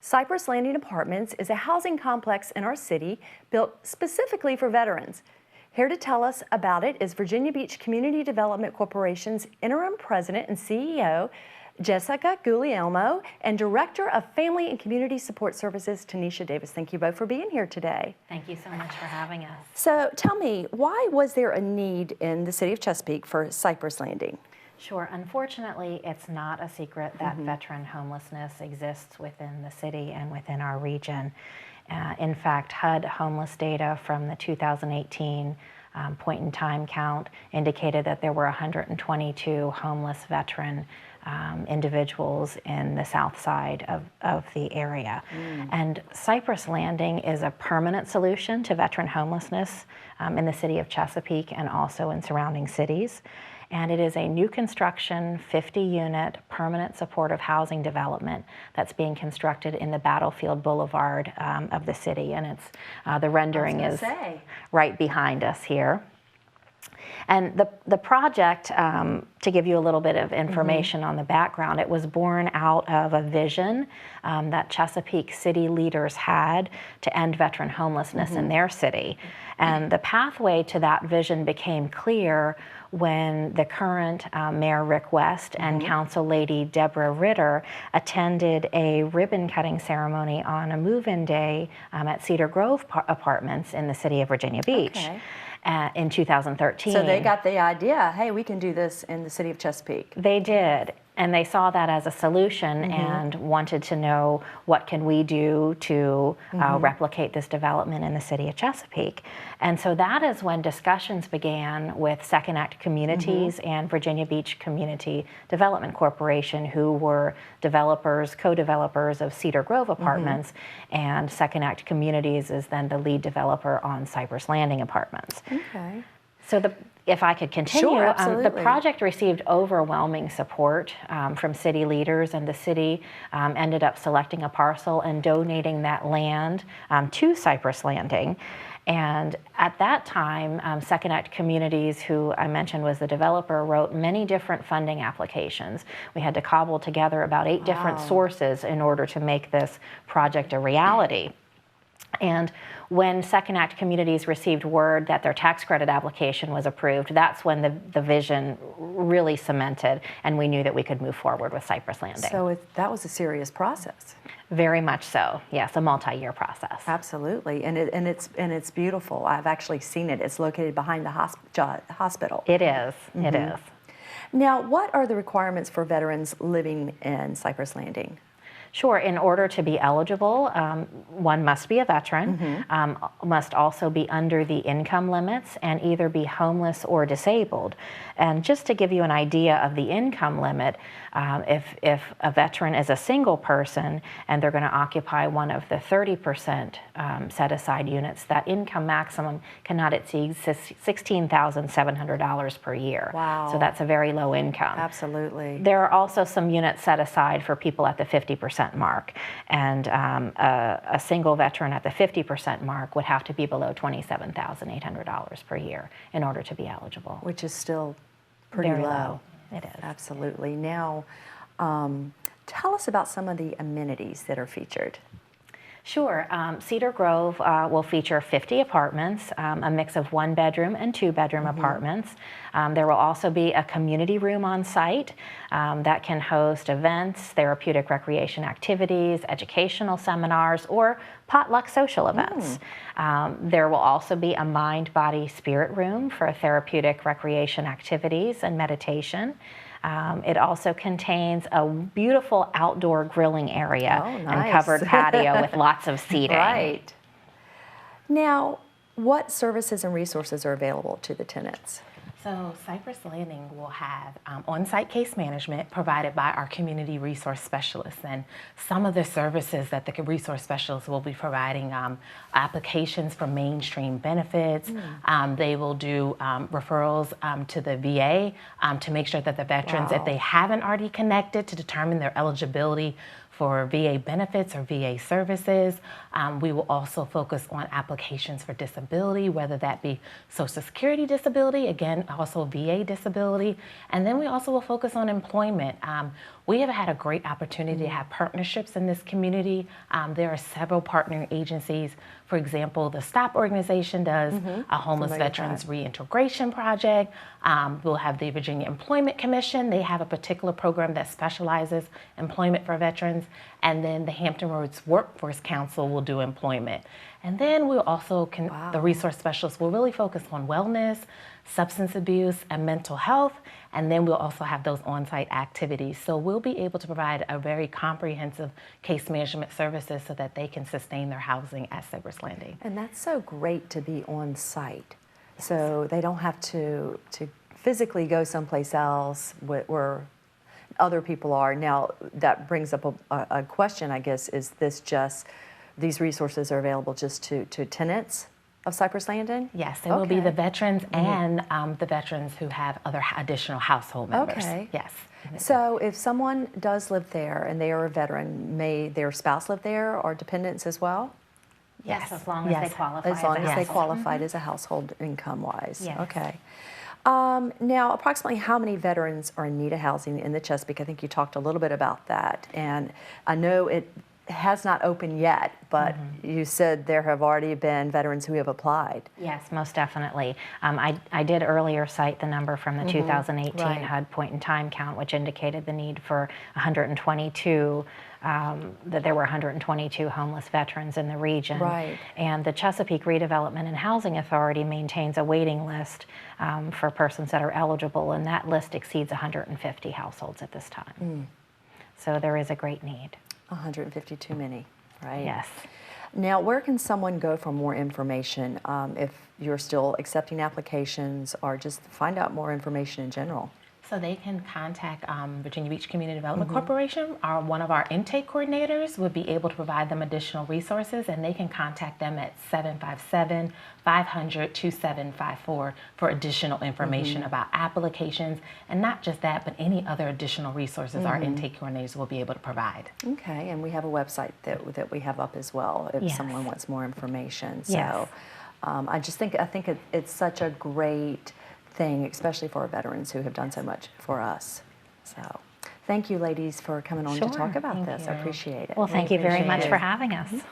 Cypress Landing Apartments is a housing complex in our city built specifically for veterans. Here to tell us about it is Virginia Beach Community Development Corporation's interim president and CEO, Jessica Guglielmo, and Director of Family and Community Support Services, Tanisha Davis. Thank you both for being here today. Thank you so much for having us. So tell me, why was there a need in the city of Chesapeake for Cypress Landing? Sure. Unfortunately, it's not a secret that veteran homelessness exists within the city and within our region. In fact, HUD homeless data from the 2018 point in time count indicated that there were 122 homeless veteran individuals in the south side of the area. And Cypress Landing is a permanent solution to veteran homelessness in the city of Chesapeake and also in surrounding cities. And it is a new construction, 50-unit, permanent supportive housing development that's being constructed in the Battlefield Boulevard of the city. And it's the rendering is right behind us here. And the project, to give you a little bit of information on the background, it was born out of a vision that Chesapeake city leaders had to end veteran homelessness in their city. And the pathway to that vision became clear when the current Mayor Rick West and Council Lady Deborah Ritter attended a ribbon cutting ceremony on a move-in day at Cedar Grove Apartments in the city of Virginia Beach. In 2013. So they got the idea, hey, we can do this in the city of Chesapeake. They did, and they saw that as a solution and wanted to know what can we do to replicate this development in the city of Chesapeake. And so that is when discussions began with Second Act Communities and Virginia Beach Community Development Corporation, who were developers, co-developers of Cedar Grove Apartments, and Second Act Communities is then the lead developer on Cypress Landing Apartments. Okay. So if I could continue, sure, the project received overwhelming support from city leaders, and the city ended up selecting a parcel and donating that land to Cypress Landing. And at that time, Second Act Communities, who I mentioned was the developer, wrote many different funding applications. We had to cobble together about 8 different sources in order to make this project a reality. And when Second Act Communities received word that their tax credit application was approved, that's when the vision really cemented, and we knew that we could move forward with Cypress Landing. So that was a serious process. Very much so. Yes, a multi-year process. Absolutely, and it's beautiful. I've actually seen it. It's located behind the hospital. It is. It is. Now, what are the requirements for veterans living in Cypress Landing? Sure. In order to be eligible, one must be a veteran, must also be under the income limits, and either be homeless or disabled. And just to give you an idea of the income limit, if a veteran is a single person and they're going to occupy one of the 30% set-aside units, that income maximum cannot exceed $16,700 per year. Wow. So that's a very low income. Absolutely. There are also some units set aside for people at the 50% mark, and a single veteran at the 50% mark would have to be below $27,800 per year in order to be eligible. Which is still pretty Very low. It is. Absolutely. Now, tell us about some of the amenities that are featured. Sure. Cedar Grove will feature 50 apartments, a mix of 1-bedroom and 2-bedroom apartments. There will also be a community room on site that can host events, therapeutic recreation activities, educational seminars, or potluck social events. There will also be a mind, body, spirit room for therapeutic recreation activities and meditation. It also contains a beautiful outdoor grilling area and covered patio with lots of seating. Right. Now, what services and resources are available to the tenants? So Cypress Landing will have on-site case management provided by our community resource specialists, and some of the services that the resource specialists will be providing, applications for mainstream benefits. They will do referrals to the VA to make sure that the veterans, if they haven't already connected, to determine their eligibility for VA benefits or VA services. We will also focus on applications for disability, whether that be Social Security disability, again, also VA disability. And then we also will focus on employment. we have had a great opportunity to have partnerships in this community. There are several partnering agencies. For example, the STOP organization does a homeless Familiar with veterans that. reintegration project. We'll have the Virginia Employment Commission. They have a particular program that specializes employment for veterans. And then the Hampton Roads Workforce Council will do employment. And then we'll also, the resource specialists will really focus on wellness, substance abuse, and mental health. And then we'll also have those on-site activities. So we'll be able to provide a very comprehensive case management services so that they can sustain their housing at Cypress Landing. And that's so great to be on site. So they don't have to physically go someplace else where other people are. Now, that brings up a question, I guess. Is this just, these resources are available just to tenants of Cypress Landing? Yes, it will be the veterans and the veterans who have other additional household members. Okay. Yes. So if someone does live there and they are a veteran, may their spouse live there or dependents as well? Yes, as long as they qualify As long as a as they household. qualified as a household income-wise. Yes. Okay. Now, approximately how many veterans are in need of housing in the Chesapeake? I think you talked a little bit about that. And I know it has not opened yet, but you said there have already been veterans who have applied. Yes, most definitely. I did earlier cite the number from the 2018 Right. HUD point in time count, which indicated the need for 122, that there were 122 homeless veterans in the region. Right. And the Chesapeake Redevelopment and Housing Authority maintains a waiting list for persons that are eligible, and that list exceeds 150 households at this time. So there is a great need. 150 too many, right? Yes. Now, where can someone go for more information if you're still accepting applications or just find out more information in general? So they can contact Virginia Beach Community Development Corporation. One of our intake coordinators would be able to provide them additional resources, and they can contact them at 757-500-2754 for additional information about applications, and not just that, but any other additional resources our intake coordinators will be able to provide. Okay, and we have a website that we have up as well if Yes. someone wants more information. So Yes. I think it's such a great thing, especially for our veterans who have done so much for us. So thank you, ladies, for coming on to Sure. talk about Thank this. I you. appreciate it. Well, thank you very appreciate much it. for having us.